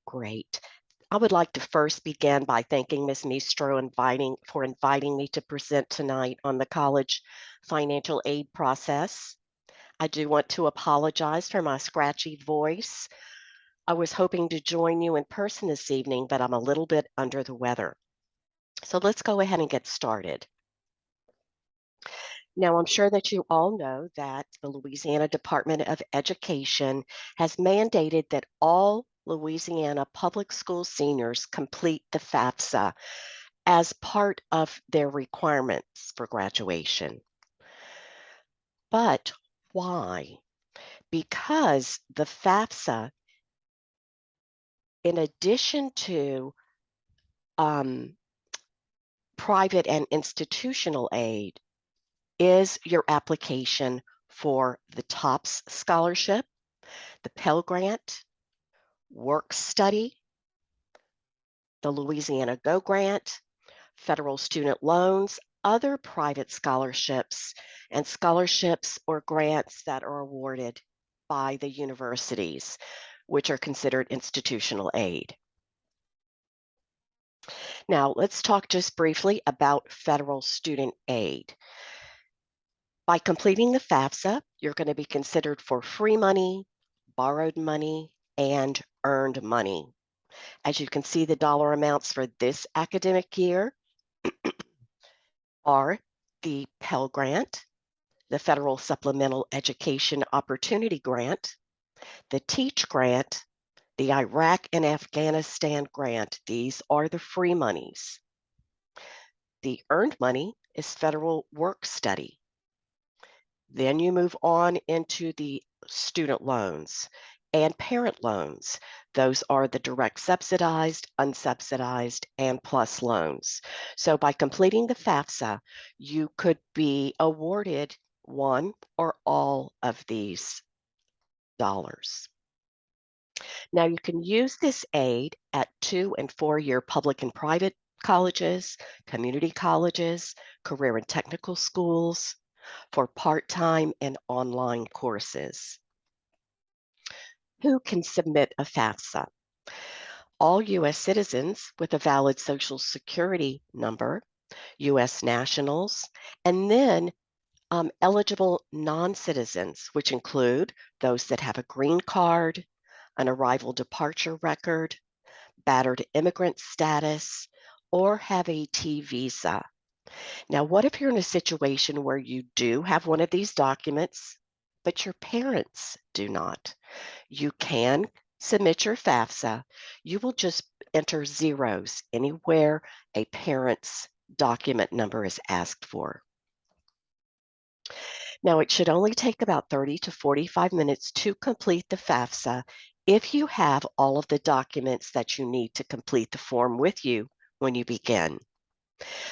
Great. I would like to first begin by thanking Ms. Mistro for inviting me to present tonight on the college financial aid process. I do want to apologize for my scratchy voice. I was hoping to join you in person this evening, but I'm a little bit under the weather. So let's go ahead and get started. Now, I'm sure that you all know that the Louisiana Department of Education has mandated that all Louisiana public school seniors complete the FAFSA as part of their requirements for graduation. But why? Because the FAFSA, in addition to private and institutional aid, is your application for the TOPS scholarship, the Pell Grant, work study, the Louisiana Go Grant, federal student loans, other private scholarships, and scholarships or grants that are awarded by the universities, which are considered institutional aid. Now, let's talk just briefly about federal student aid. By completing the FAFSA, you're going to be considered for free money, borrowed money, and earned money. As you can see, the dollar amounts for this academic year are the Pell Grant, the Federal Supplemental Education Opportunity Grant, the Teach Grant, the Iraq and Afghanistan Grant. These are the free monies. The earned money is federal work study. Then you move on into the student loans and parent loans. Those are the direct subsidized, unsubsidized, and plus loans. So by completing the FAFSA, you could be awarded one or all of these dollars. Now you can use this aid at 2- and 4-year public and private colleges, community colleges, career and technical schools, for part-time and online courses. Who can submit a FAFSA? All U.S. citizens with a valid Social Security number, U.S. nationals, and then eligible non-citizens, which include those that have a green card, an arrival departure record, battered immigrant status, or have a T visa. Now, what if you're in a situation where you do have one of these documents, but your parents do not? You can submit your FAFSA. You will just enter zeros anywhere a parent's document number is asked for. Now, it should only take about 30 to 45 minutes to complete the FAFSA if you have all of the documents that you need to complete the form with you when you begin.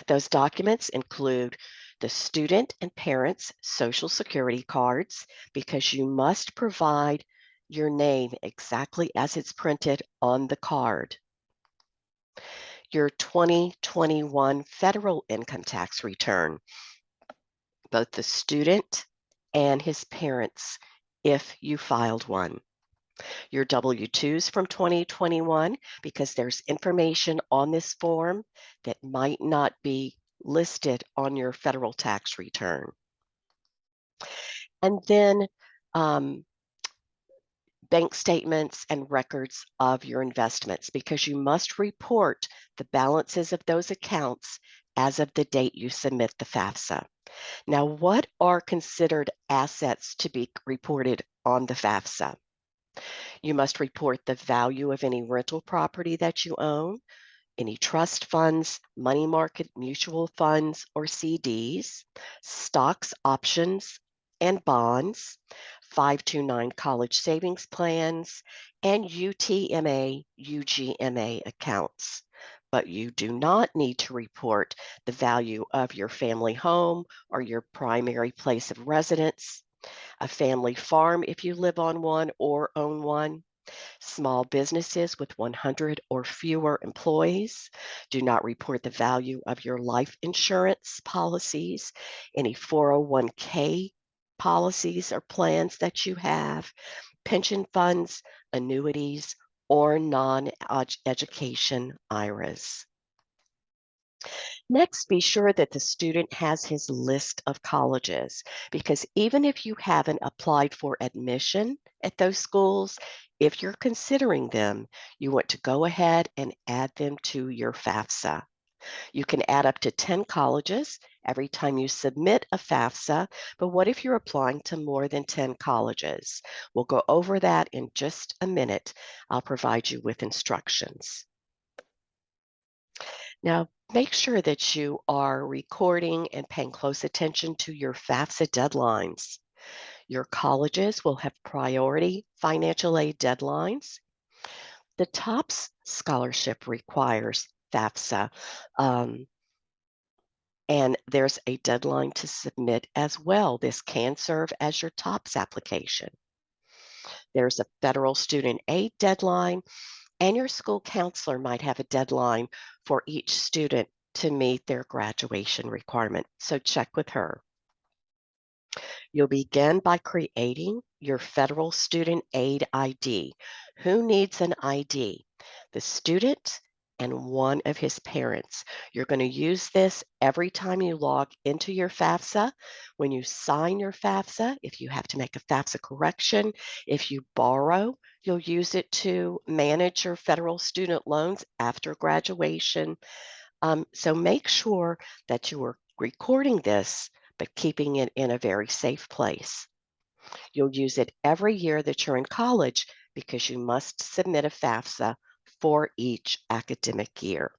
Those documents include the student and parents' Social Security cards, because you must provide your name exactly as it's printed on the card. Your 2021 federal income tax return, both the student and his parents, if you filed one. Your W-2s from 2021, because there's information on this form that might not be listed on your federal tax return. And then bank statements and records of your investments, because you must report the balances of those accounts as of the date you submit the FAFSA. Now, what are considered assets to be reported on the FAFSA? You must report the value of any rental property that you own, any trust funds, money market mutual funds or CDs, stocks, options, and bonds, 529 college savings plans, and UTMA, UGMA accounts. But you do not need to report the value of your family home or your primary place of residence, a family farm if you live on one or own one. Small businesses with 100 or fewer employees do not report the value of your life insurance policies, any 401k policies or plans that you have, pension funds, annuities, or non-education IRAs. Next, be sure that the student has his list of colleges, because even if you haven't applied for admission at those schools, if you're considering them, you want to go ahead and add them to your FAFSA. You can add up to 10 colleges every time you submit a FAFSA, but what if you're applying to more than 10 colleges? We'll go over that in just a minute. I'll provide you with instructions. Now, make sure that you are recording and paying close attention to your FAFSA deadlines. Your colleges will have priority financial aid deadlines. The TOPS scholarship requires FAFSA, and there's a deadline to submit as well. This can serve as your TOPS application. There's a federal student aid deadline, and your school counselor might have a deadline for each student to meet their graduation requirement. So check with her. You'll begin by creating your federal student aid ID. Who needs an ID? The student and one of his parents. You're going to use this every time you log into your FAFSA. When you sign your FAFSA, if you have to make a FAFSA correction, if you borrow, you'll use it to manage your federal student loans after graduation. So make sure that you are recording this, but keeping it in a very safe place. You'll use it every year that you're in college, because you must submit a FAFSA for each academic year.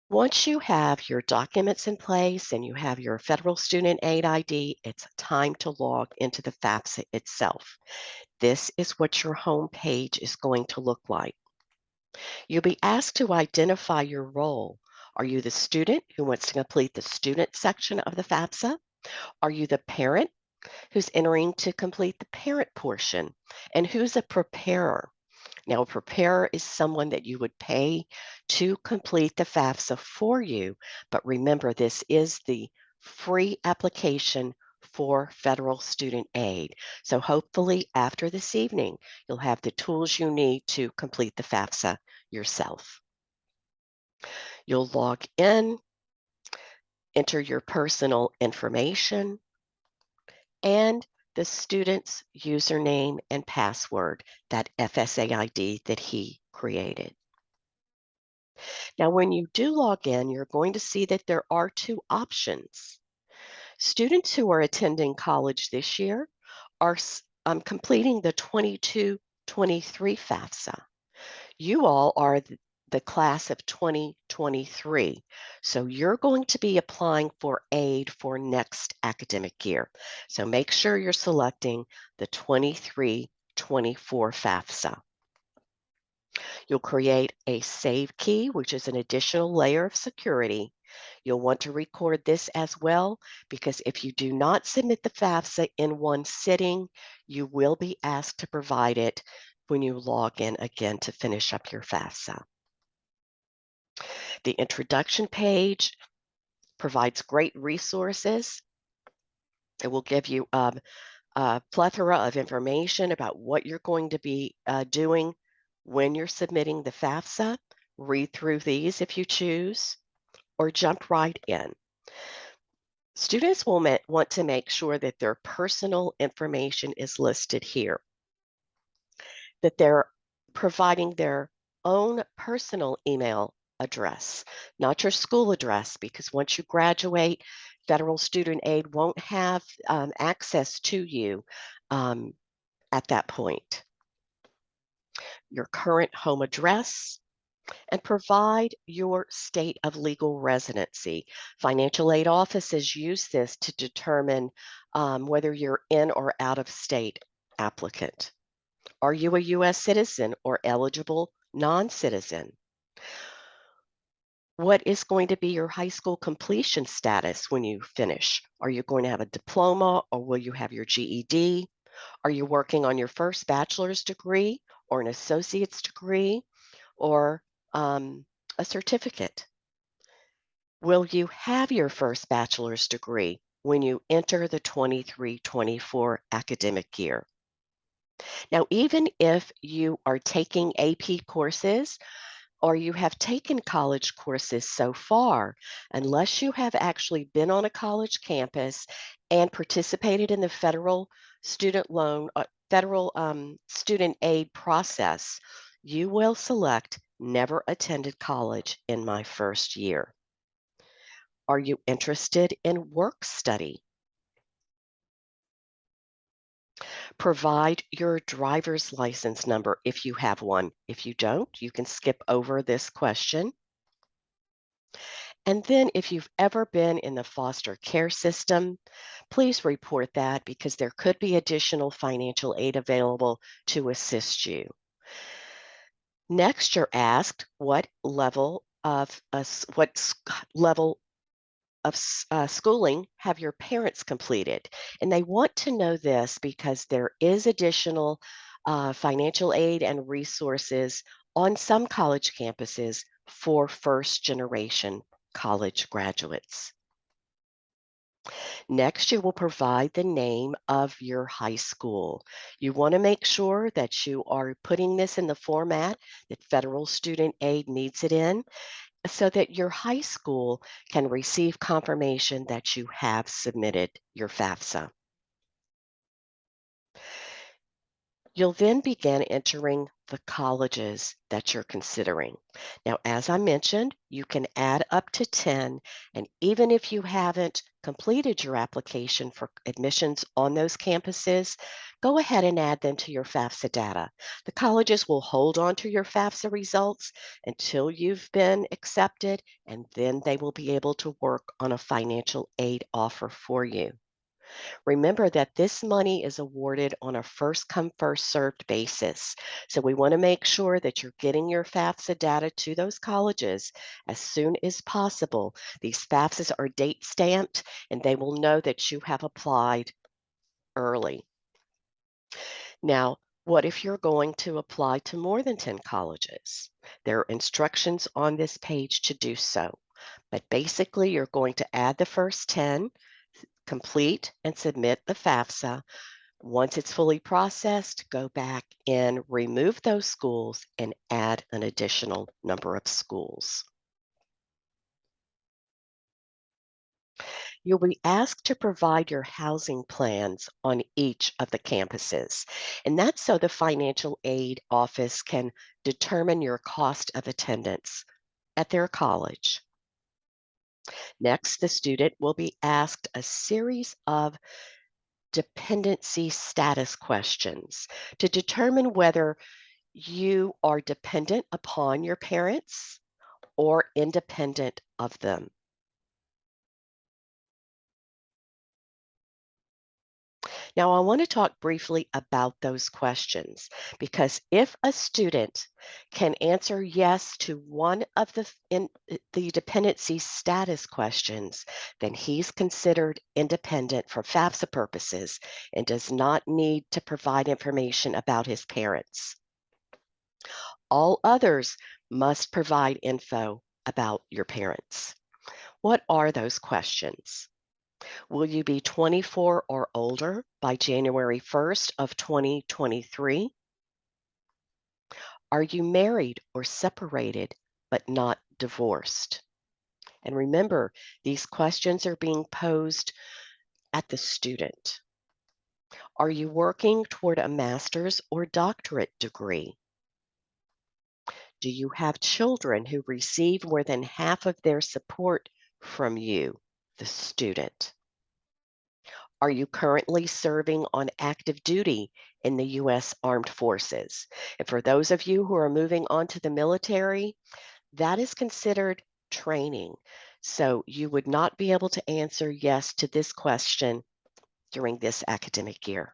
Once you have your documents in place and you have your federal student aid ID, it's time to log into the FAFSA itself. This is what your home page is going to look like. You'll be asked to identify your role. Are you the student who wants to complete the student section of the FAFSA? Are you the parent who's entering to complete the parent portion? And who's a preparer? Now, a preparer is someone that you would pay to complete the FAFSA for you. But remember, this is the free application for federal student aid. So hopefully after this evening, you'll have the tools you need to complete the FAFSA yourself. You'll log in, enter your personal information, and the student's username and password, that FSA ID that he created. Now, when you do log in, you're going to see that there are two options. Students who are attending college this year are completing the 22-23 FAFSA. You all are the class of 2023. So you're going to be applying for aid for next academic year. So make sure you're selecting the 23-24 FAFSA. You'll create a save key, which is an additional layer of security. You'll want to record this as well, because if you do not submit the FAFSA in one sitting, you will be asked to provide it when you log in again to finish up your FAFSA. The introduction page provides great resources. It will give you a plethora of information about what you're going to be doing when you're submitting the FAFSA. Read through these if you choose, or jump right in. Students will want to make sure that their personal information is listed here, that they're providing their own personal email address, not your school address, because once you graduate, federal student aid won't have access to you at that point. Your current home address, and provide your state of legal residency. Financial aid offices use this to determine whether you're in or out of state applicant. Are you a U.S. citizen or eligible non-citizen? What is going to be your high school completion status when you finish? Are you going to have a diploma, or will you have your GED? Are you working on your first bachelor's degree or an associate's degree, or a certificate? Will you have your first bachelor's degree when you enter the 23-24 academic year? Now, even if you are taking AP courses or you have taken college courses so far, unless you have actually been on a college campus and participated in the federal student aid process, you will select never attended college in my first year. Are you interested in work study? Provide your driver's license number if you have one. If you don't, you can skip over this question. And then if you've ever been in the foster care system, please report that because there could be additional financial aid available to assist you. Next, you're asked what level of schooling have your parents completed? And they want to know this because there is additional financial aid and resources on some college campuses for first generation college graduates. Next, you will provide the name of your high school. You want to make sure that you are putting this in the format that federal student aid needs it in so that your high school can receive confirmation that you have submitted your FAFSA. You'll then begin entering the colleges that you're considering. Now, as I mentioned, you can add up to 10, and even if you haven't completed your application for admissions on those campuses, go ahead and add them to your FAFSA data. The colleges will hold on to your FAFSA results until you've been accepted, and then they will be able to work on a financial aid offer for you. Remember that this money is awarded on a first come, first served basis. So we want to make sure that you're getting your FAFSA data to those colleges as soon as possible. These FAFSAs are date stamped and they will know that you have applied early. Now, what if you're going to apply to more than 10 colleges? There are instructions on this page to do so. But basically, you're going to add the first 10, complete and submit the FAFSA. Once it's fully processed, go back and remove those schools and add an additional number of schools. You'll be asked to provide your housing plans on each of the campuses, and that's so the financial aid office can determine your cost of attendance at their college. Next, the student will be asked a series of dependency status questions to determine whether you are dependent upon your parents or independent of them. Now, I want to talk briefly about those questions because if a student can answer yes to one of the dependency status questions, then he's considered independent for FAFSA purposes and does not need to provide information about his parents. All others must provide info about your parents. What are those questions? Will you be 24 or older by January 1st of 2023? Are you married or separated but not divorced? And remember, these questions are being posed at the student. Are you working toward a master's or doctorate degree? Do you have children who receive more than half of their support from you, the student? Are you currently serving on active duty in the U.S. Armed Forces? And for those of you who are moving on to the military, that is considered training. So you would not be able to answer yes to this question during this academic year.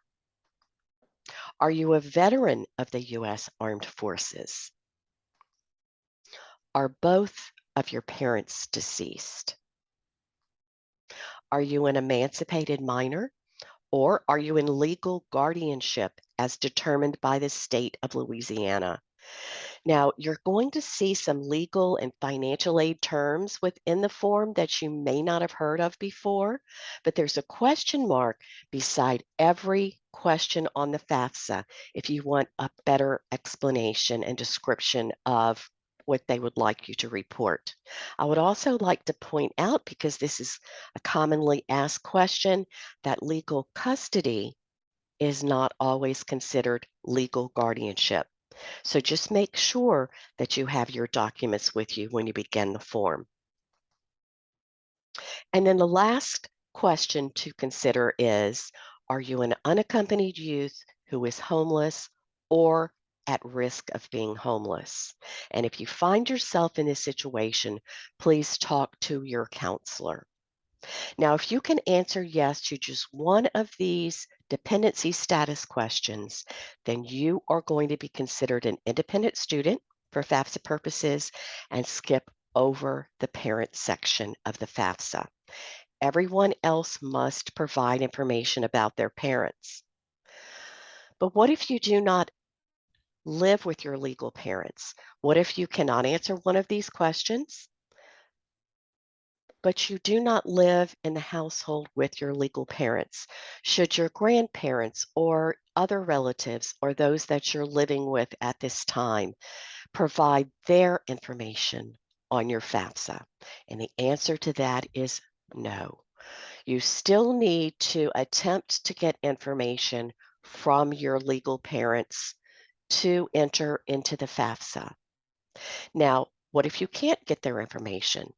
Are you a veteran of the U.S. Armed Forces? Are both of your parents deceased? Are you an emancipated minor? Or are you in legal guardianship as determined by the state of Louisiana? Now, you're going to see some legal and financial aid terms within the form that you may not have heard of before, but there's a question mark beside every question on the FAFSA if you want a better explanation and description of what they would like you to report. I would also like to point out, because this is a commonly asked question, that legal custody is not always considered legal guardianship. So just make sure that you have your documents with you when you begin the form. And then the last question to consider is, are you an unaccompanied youth who is homeless or at risk of being homeless? And if you find yourself in this situation, please talk to your counselor. Now, if you can answer yes to just one of these dependency status questions, then you are going to be considered an independent student for FAFSA purposes and skip over the parent section of the FAFSA. Everyone else must provide information about their parents. But what if you do not live with your legal parents? What if you cannot answer one of these questions, but you do not live in the household with your legal parents? Should your grandparents or other relatives or those that you're living with at this time provide their information on your FAFSA? And the answer to that is no. You still need to attempt to get information from your legal parents to enter into the FAFSA. Now, what if you can't get their information?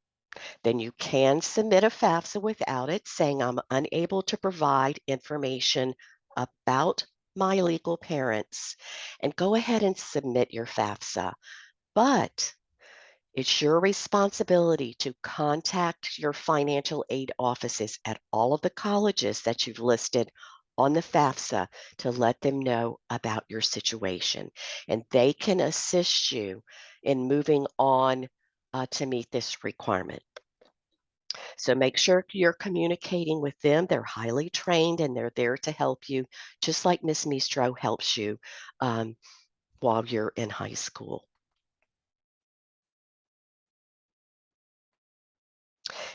Then you can submit a FAFSA without it, saying I'm unable to provide information about my legal parents, and go ahead and submit your FAFSA. But it's your responsibility to contact your financial aid offices at all of the colleges that you've listed on the FAFSA to let them know about your situation. And they can assist you in moving on to meet this requirement. So make sure you're communicating with them. They're highly trained and they're there to help you, just like Miss Mistro helps you um, while you're in high school.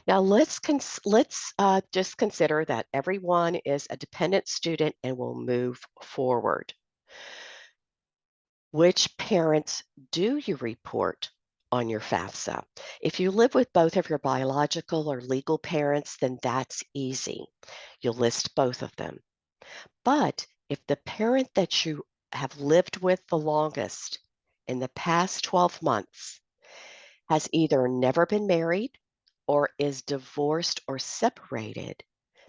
Now let's just consider that everyone is a dependent student and will move forward. Which parents do you report on your FAFSA? If you live with both of your biological or legal parents, then that's easy. You'll list both of them. But if the parent that you have lived with the longest in the past 12 months has either never been married or is divorced or separated,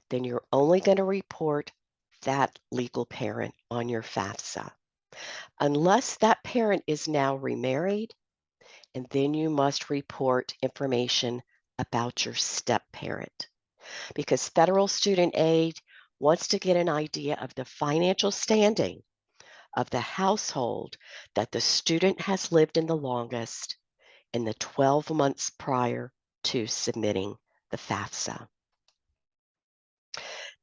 then you're only going to report that legal parent on your FAFSA. Unless that parent is now remarried, and then you must report information about your step parent, because federal student aid wants to get an idea of the financial standing of the household that the student has lived in the longest in the 12 months prior to submitting the FAFSA.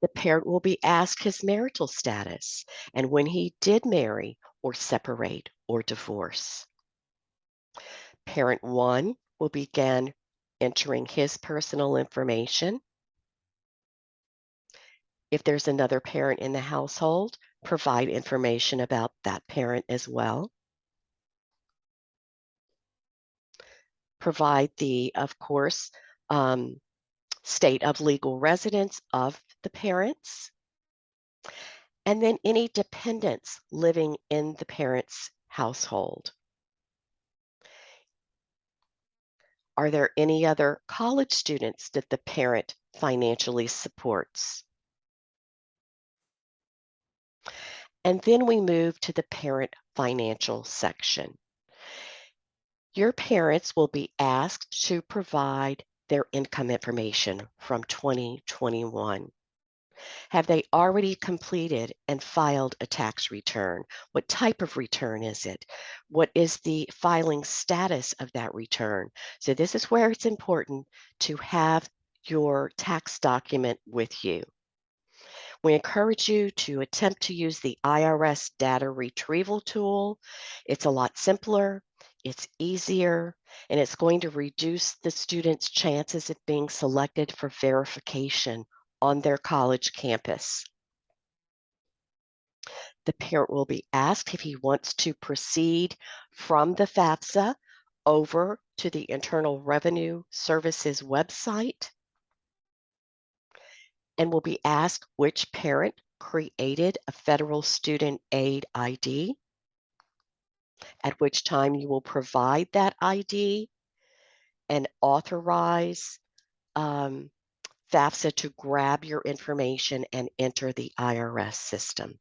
The parent will be asked his marital status and when he did marry or separate or divorce. Parent 1 will begin entering his personal information. If there's another parent in the household, provide information about that parent as well. Provide the, of course, state of legal residence of the parents, and then any dependents living in the parent's household. Are there any other college students that the parent financially supports? And then we move to the parent financial section. Your parents will be asked to provide their income information from 2021. Have they already completed and filed a tax return? What type of return is it? What is the filing status of that return? So this is where it's important to have your tax document with you. We encourage you to attempt to use the IRS data retrieval tool. It's a lot simpler, it's easier, and it's going to reduce the student's chances of being selected for verification on their college campus. The parent will be asked if he wants to proceed from the FAFSA over to the Internal Revenue Services website and will be asked which parent created a federal student aid ID, at which time you will provide that ID and authorize FAFSA to grab your information and enter the IRS system.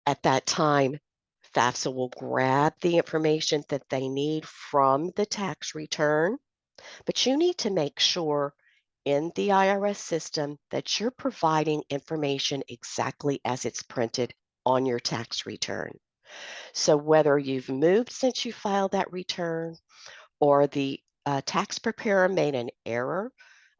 At that time, FAFSA will grab the information that they need from the tax return, but you need to make sure in the IRS system that you're providing information exactly as it's printed on your tax return. So whether you've moved since you filed that return or the tax preparer made an error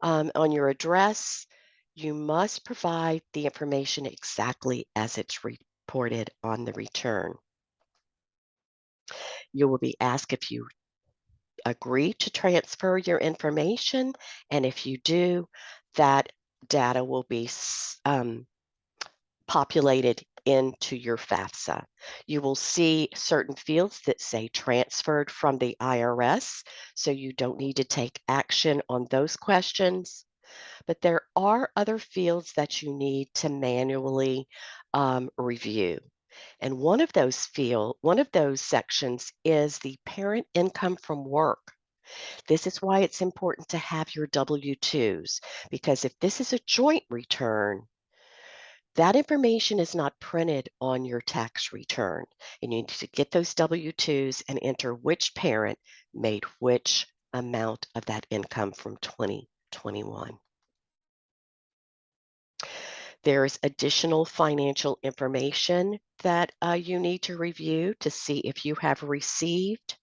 on your address, you must provide the information exactly as it's reported on the return. You will be asked if you agree to transfer your information, and if you do, that data will be populated into your FAFSA. You will see certain fields that say transferred from the IRS, so you don't need to take action on those questions. But there are other fields that you need to manually review. And one of those sections is the parent income from work. This is why it's important to have your W-2s, because if this is a joint return, that information is not printed on your tax return. And you need to get those W-2s and enter which parent made which amount of that income from 2021. There's additional financial information that you need to review to see if you have received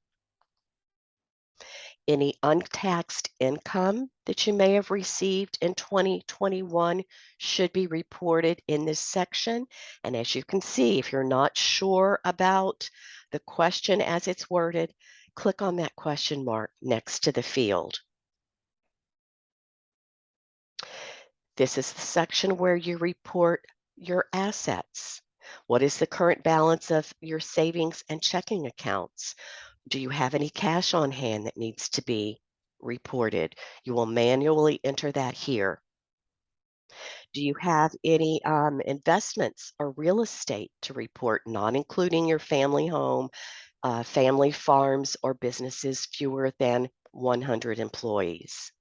any untaxed income that you may have received in 2021 should be reported in this section. And as you can see, if you're not sure about the question as it's worded, click on that question mark next to the field. This is the section where you report your assets. What is the current balance of your savings and checking accounts? Do you have any cash on hand that needs to be reported? You will manually enter that here. Do you have any investments or real estate to report, not including your family home, family farms, or businesses fewer than 100 employees?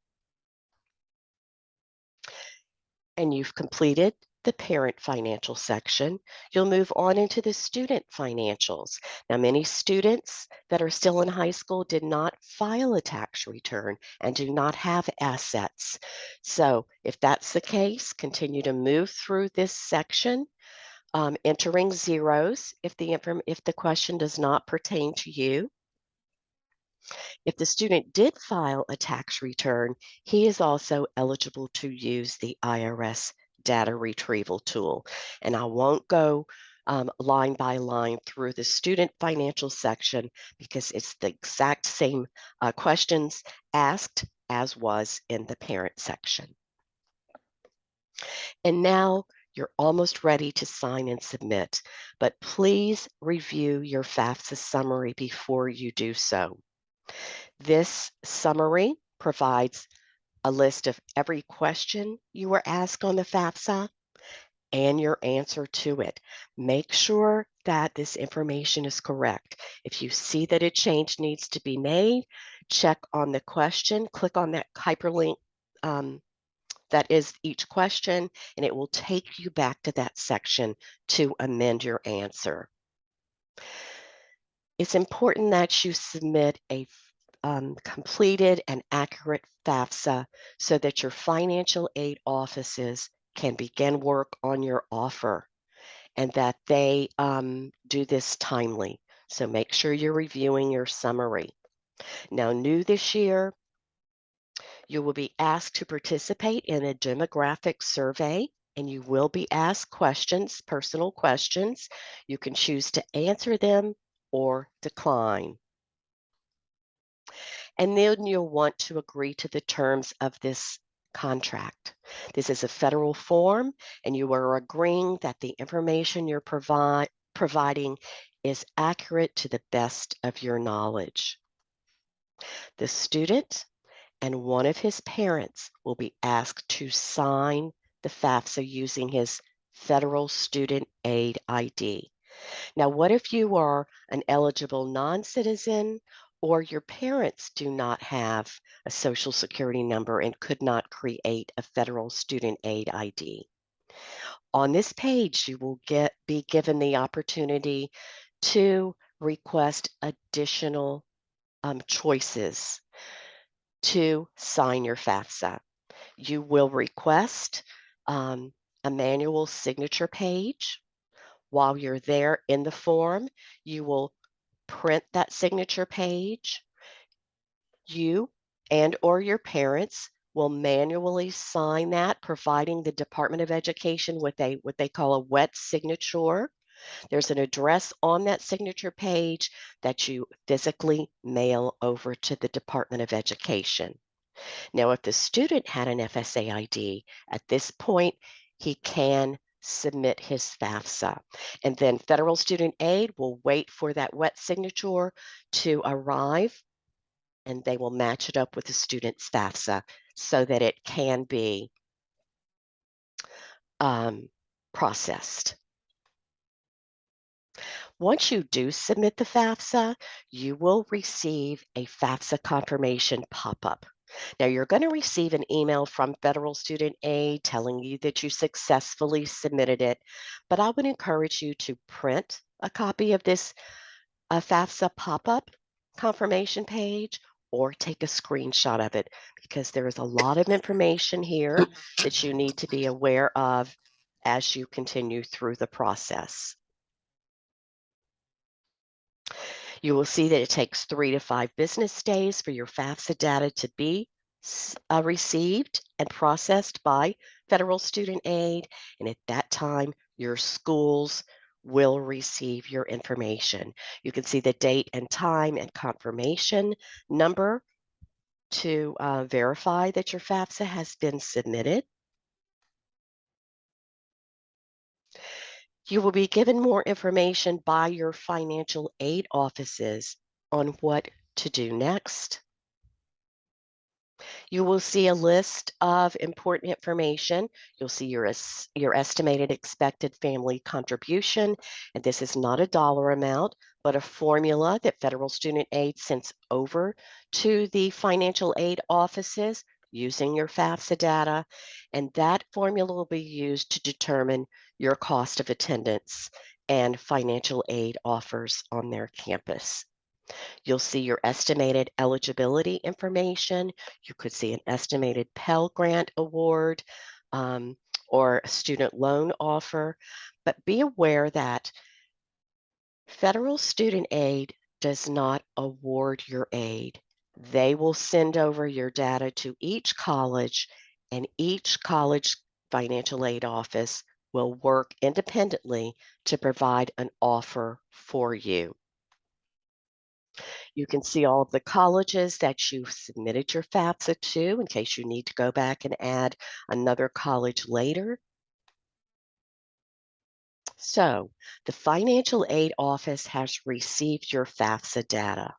And you've completed the parent financial section, you'll move on into the student financials. Now, many students that are still in high school did not file a tax return and do not have assets. So if that's the case, continue to move through this section, entering zeros if the question does not pertain to you. If the student did file a tax return, he is also eligible to use the IRS data retrieval tool. And I won't go line by line through the student financial section because it's the exact same questions asked as was in the parent section. And now you're almost ready to sign and submit, but please review your FAFSA summary before you do so. This summary provides a list of every question you were asked on the FAFSA and your answer to it. Make sure that this information is correct. If you see that a change needs to be made, check on the question, click on that hyperlink that is each question, and it will take you back to that section to amend your answer. It's important that you submit a completed and accurate FAFSA so that your financial aid offices can begin work on your offer and that they do this timely. So make sure you're reviewing your summary. Now, new this year, You will be asked to participate in a demographic survey, and you will be asked questions, personal questions. You can choose to answer them or decline. And then you'll want to agree to the terms of this contract. This is a federal form, and you are agreeing that the information you're providing is accurate to the best of your knowledge. The student and one of his parents will be asked to sign the FAFSA using his federal student aid ID. Now, what if you are an eligible non-citizen or your parents do not have a social security number and could not create a federal student aid ID? On this page, you will be given the opportunity to request additional choices to sign your FAFSA. You will request a manual signature page. While you're there in the form, you will print that signature page. You and or your parents will manually sign that, providing the Department of Education with a what they call a wet signature. There's an address on that signature page that you physically mail over to the Department of Education. Now, if the student had an FSA ID, at this point, he can submit his FAFSA. And then federal student aid will wait for that wet signature to arrive, and they will match it up with the student's FAFSA so that it can be processed. Once you do submit the FAFSA, you will receive a FAFSA confirmation pop-up. Now, you're going to receive an email from Federal Student Aid telling you that you successfully submitted it, but I would encourage you to print a copy of this FAFSA pop-up confirmation page or take a screenshot of it because there is a lot of information here that you need to be aware of as you continue through the process. You will see that it takes 3 to 5 business days for your FAFSA data to be received and processed by Federal Student Aid, and at that time, your schools will receive your information. You can see the date and time and confirmation number to verify that your FAFSA has been submitted. You will be given more information by your financial aid offices on what to do next. You will see a list of important information. You'll see your estimated expected family contribution, and this is not a dollar amount, but a formula that Federal Student Aid sends over to the financial aid offices using your FAFSA data, and that formula will be used to determine your cost of attendance and financial aid offers on their campus. You'll see your estimated eligibility information. You could see an estimated Pell Grant award um, or a student loan offer. But be aware that federal student aid does not award your aid. They will send over your data to each college, and each college financial aid office will work independently to provide an offer for you. You can see all of the colleges that you submitted your FAFSA to in case you need to go back and add another college later. So, the financial aid office has received your FAFSA data.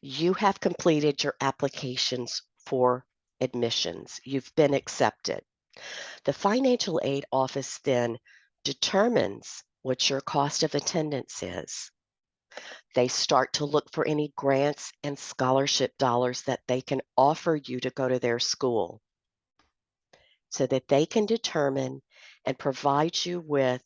You have completed your applications for admissions. You've been accepted. The financial aid office then determines what your cost of attendance is. They start to look for any grants and scholarship dollars that they can offer you to go to their school so that they can determine and provide you with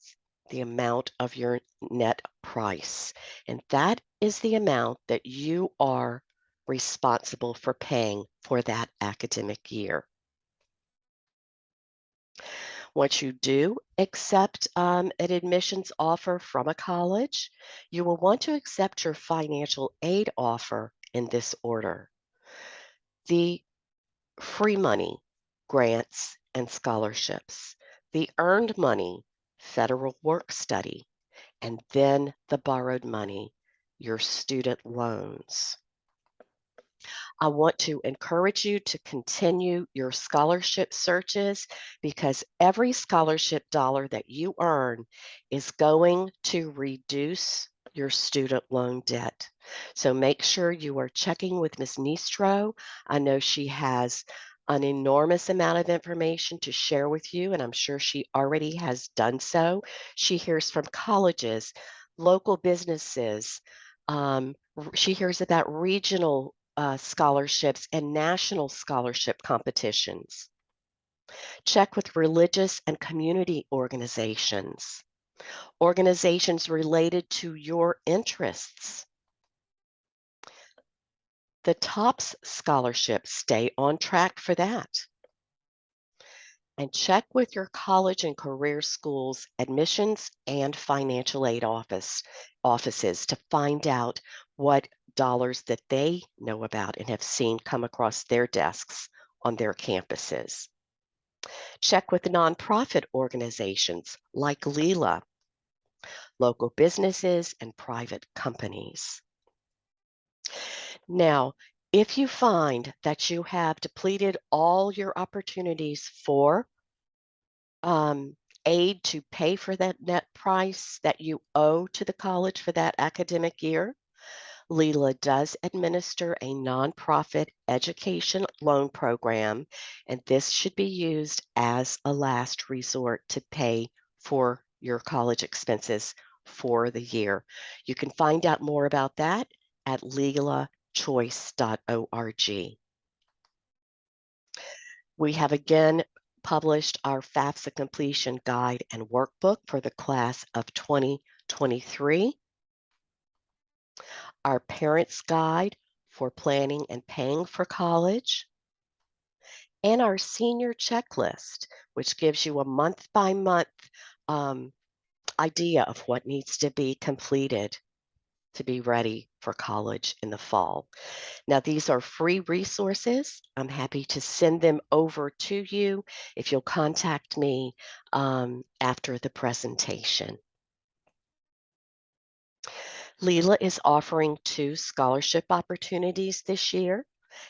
the amount of your net price. And that is the amount that you are responsible for paying for that academic year. Once you do accept an admissions offer from a college, you will want to accept your financial aid offer in this order. The free money, grants, and scholarships, the earned money, federal work study, and then the borrowed money, your student loans. I want to encourage you to continue your scholarship searches because every scholarship dollar that you earn is going to reduce your student loan debt. So make sure you are checking with Ms. Nistro. I know she has an enormous amount of information to share with you, and I'm sure she already has done so. She hears from colleges, local businesses, she hears about regional scholarships and national scholarship competitions. Check with religious and community organizations, organizations related to your interests. The TOPS scholarship, stay on track for that. And check with your college and career schools admissions and financial aid offices to find out what dollars that they know about and have seen come across their desks on their campuses. Check with nonprofit organizations like Leela, local businesses, and private companies. Now, if you find that you have depleted all your opportunities for um, aid to pay for that net price that you owe to the college for that academic year, Leela does administer a nonprofit education loan program, and this should be used as a last resort to pay for your college expenses for the year. You can find out more about that at leelachoice.org. We have again published our FAFSA completion guide and workbook for the class of 2023, our parents guide for planning and paying for college, and our senior checklist, which gives you a month by month idea of what needs to be completed to be ready for college in the fall. Now, these are free resources. I'm happy to send them over to you if you'll contact me after the presentation. Leela is offering 2 scholarship opportunities this year,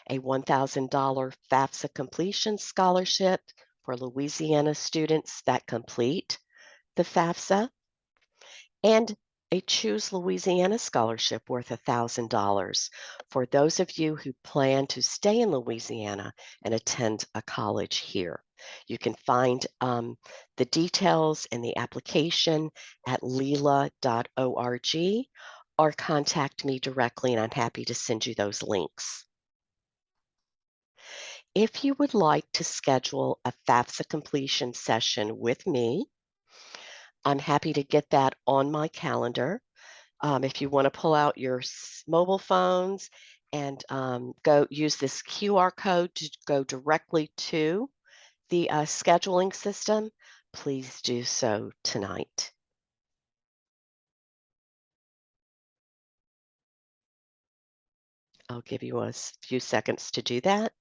a $1,000 FAFSA completion scholarship for Louisiana students that complete the FAFSA, and a Choose Louisiana scholarship worth $1,000 for those of you who plan to stay in Louisiana and attend a college here. You can find the details and the application at leela.org or contact me directly, and I'm happy to send you those links. If you would like to schedule a FAFSA completion session with me, I'm happy to get that on my calendar. If you want to pull out your mobile phones and go use this QR code to go directly to the scheduling system, please do so tonight. I'll give you a few seconds to do that.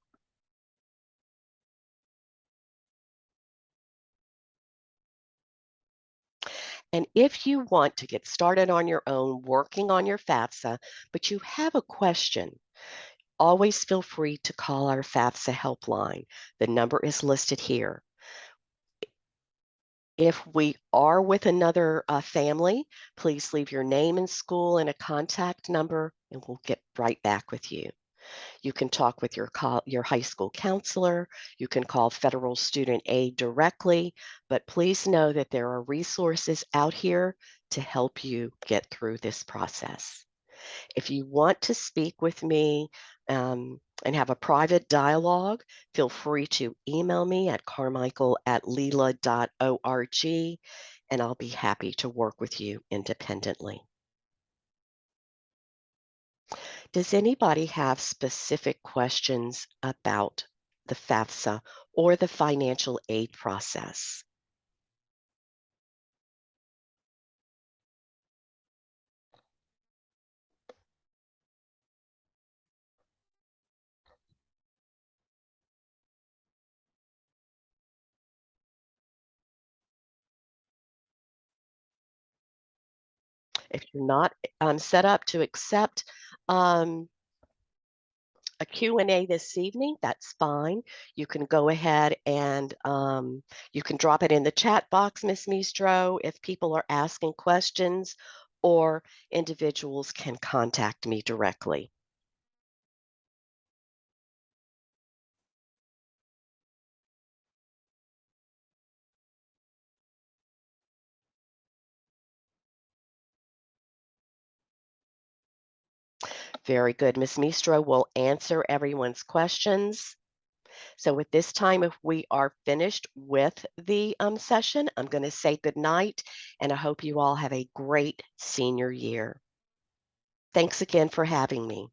And if you want to get started on your own working on your FAFSA, but you have a question, always feel free to call our FAFSA helpline. The number is listed here. If we are with another family, please leave your name and school and a contact number, and we'll get right back with you. You can talk with your high school counselor. You can call Federal Student Aid directly, but please know that there are resources out here to help you get through this process. If you want to speak with me and have a private dialogue, feel free to email me at carmichael@leela.org, and I'll be happy to work with you independently. Does anybody have specific questions about the FAFSA or the financial aid process? If you're not set up to accept um, a Q&A this evening, that's fine. You can go ahead and you can drop it in the chat box, Miss Mistro, if people are asking questions, or individuals can contact me directly. Very good. Miss Mistro will answer everyone's questions. So at this time, if we are finished with the session, I'm going to say good night, and I hope you all have a great senior year. Thanks again for having me.